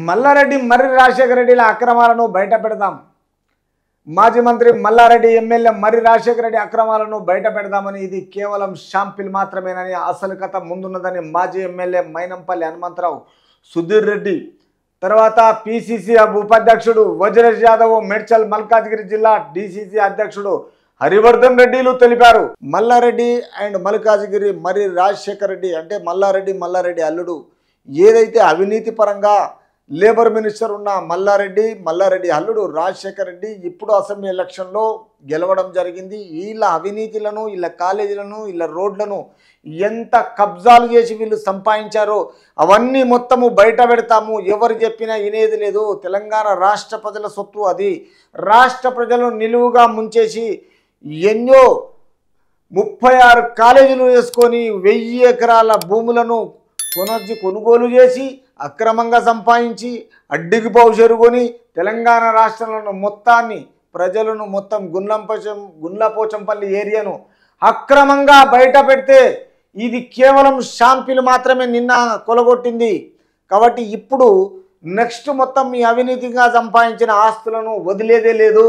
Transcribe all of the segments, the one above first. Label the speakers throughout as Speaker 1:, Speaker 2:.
Speaker 1: మల్లారెడ్డి మర్రి రాజశేఖర రెడ్డిల అక్రమాలను బయటపెడదాం. మాజీ మంత్రి మల్లారెడ్డి ఎమ్మెల్యే మర్రి రాజశేఖర రెడ్డి అక్రమాలను బయటపెడదామని ఇది కేవలం షాంపిల్ మాత్రమేనని అసలు కథ ముందున్నదని మాజీ ఎమ్మెల్యే మైనంపల్లి హనుమంతరావు, సుధీర్ రెడ్డి, తర్వాత పిసిసి ఉపాధ్యక్షుడు వజ్రేష్ యాదవ్, మేడ్చల్ మల్కాజ్గిరి జిల్లా డిసిసి అధ్యక్షుడు హరివర్ధన్ రెడ్డిలు తెలిపారు. మల్లారెడ్డి అండ్ మల్కాజ్గిరి మర్రి రాజశేఖర రెడ్డి అంటే మల్లారెడ్డి అల్లుడు ఏదైతే అవినీతి పరంగా లేబర్ మినిస్టర్ ఉన్న మల్లారెడ్డి అల్లుడు రాజశేఖర రెడ్డి ఇప్పుడు అసెంబ్లీ ఎలక్షన్లో గెలవడం జరిగింది. వీళ్ళ అవినీతులను, వీళ్ళ కాలేజీలను, వీళ్ళ రోడ్లను ఎంత కబ్జాలు చేసి వీళ్ళు సంపాదించారో అవన్నీ మొత్తము బయట పెడతాము. ఎవరు చెప్పినా వినేది లేదు. తెలంగాణ రాష్ట్ర ప్రజల సొత్తు అది. రాష్ట్ర ప్రజలను నిలువుగా ముంచేసి ఎన్నో 36 కాలేజీలు వేసుకొని 1000 ఎకరాల భూములను కొనుగోలు చేసి అక్రమంగా సంపాదించి అడ్డికి పౌషరుకొని తెలంగాణ రాష్ట్రంలో మొత్తాన్ని ప్రజలను మొత్తం గుండ్లపోచంపల్లి ఏరియాను అక్రమంగా బయట పెడితే ఇది కేవలం షాంపిల్ మాత్రమే నిన్న కొలగొట్టింది. కాబట్టి ఇప్పుడు నెక్స్ట్ మొత్తం ఈ అవినీతిగా సంపాదించిన ఆస్తులను వదిలేదే లేదు.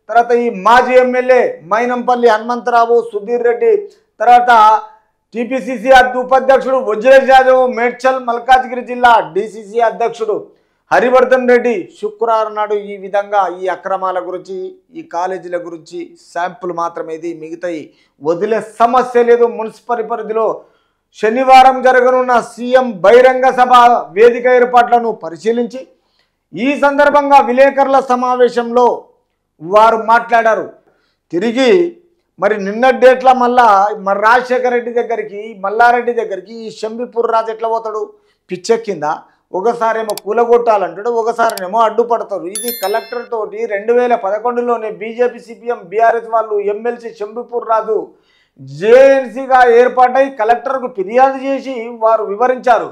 Speaker 1: తర్వాత ఈ మాజీ ఎమ్మెల్యే మైనంపల్లి హనుమంతరావు, సుధీర్ రెడ్డి, తర్వాత టిపిసిసి ఉపాధ్యక్షుడు వజ్రేష్ యాదవ్, మేడ్చల్ మల్కాజ్గిరి జిల్లా డిసిసి అధ్యక్షుడు హరివర్ధన్ రెడ్డి శుక్రవారం నాడు ఈ విధంగా ఈ అక్రమాల గురించి, ఈ కాలేజీల గురించి శాంపుల్ మాత్రమే ఇది, మిగతాయి వదిలే సమస్య లేదు. మున్సిపల్ పరిధిలో శనివారం జరగనున్న సీఎం బహిరంగ సభ వేదిక ఏర్పాట్లను పరిశీలించి ఈ సందర్భంగా విలేకరుల సమావేశంలో వారు మాట్లాడారు. తిరిగి మరి నిన్న డేట్ల మరి రాజశేఖర రెడ్డి దగ్గరికి, మల్లారెడ్డి దగ్గరికి ఈ షంబిపూర్ రాజు ఎట్లా పోతాడు? పిచ్చెక్కిందా? ఒకసారేమో కూలగొట్టాలంటాడు, ఒకసారినేమో అడ్డుపడతాడు. ఇది కలెక్టర్ తోటి 2011లోనే బీజేపీ, సిపిఎం, బీఆర్ఎస్ వాళ్ళు ఎమ్మెల్సీ షంబిపూర్ రాజు జేఎన్సీగా ఏర్పాటై కలెక్టర్కు ఫిర్యాదు చేసి వారు వివరించారు.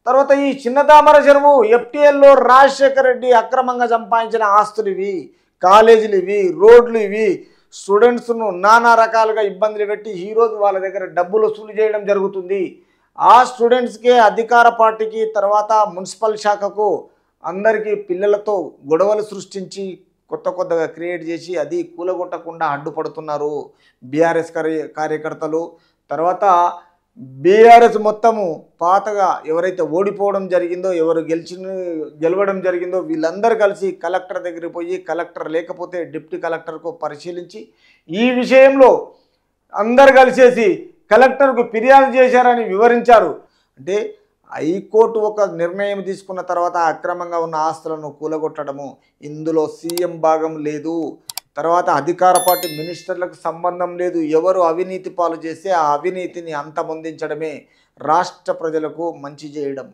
Speaker 1: తర్వాత ఈ చిన్నదామర చెరువు ఎఫ్టీఎల్లో రాజశేఖర రెడ్డి అక్రమంగా సంపాదించిన ఆస్తులు ఇవి, కాలేజీలు ఇవి, రోడ్లు ఇవి, స్టూడెంట్స్ను నానా రకాలుగా ఇబ్బందులు పెట్టి ఈరోజు వాళ్ళ దగ్గర డబ్బులు వసూలు చేయడం జరుగుతుంది. ఆ స్టూడెంట్స్కే అధికార పార్టీకి, తర్వాత మున్సిపల్ శాఖకు అందరికీ పిల్లలతో గొడవలు సృష్టించి కొత్తగా క్రియేట్ చేసి అది కూలగొట్టకుండా అడ్డుపడుతున్నారు బీఆర్ఎస్ కార్యకర్తలు. తర్వాత బీఆర్ఎస్ మొత్తము పాతగా ఎవరైతే ఓడిపోవడం జరిగిందో, ఎవరు గెలవడం జరిగిందో వీళ్ళందరూ కలిసి కలెక్టర్ దగ్గరికి పోయి, కలెక్టర్ లేకపోతే డిప్యూటీ కలెక్టర్కు పరిశీలించి ఈ విషయంలో అందరు కలిసేసి కలెక్టర్కు ఫిర్యాదు చేశారని వివరించారు. అంటే హైకోర్టు ఒక నిర్ణయం తీసుకున్న తర్వాత అక్రమంగా ఉన్న ఆస్తులను కూలగొట్టడము, ఇందులో సీఎం భాగం లేదు. తర్వాత అధికార పార్టీ మినిస్టర్లకు సంబంధం లేదు. ఎవరు అవినీతి పాలు చేస్తే ఆ అవినీతిని అంతమొందించడమే రాష్ట్ర ప్రజలకు మంచి చేయడం.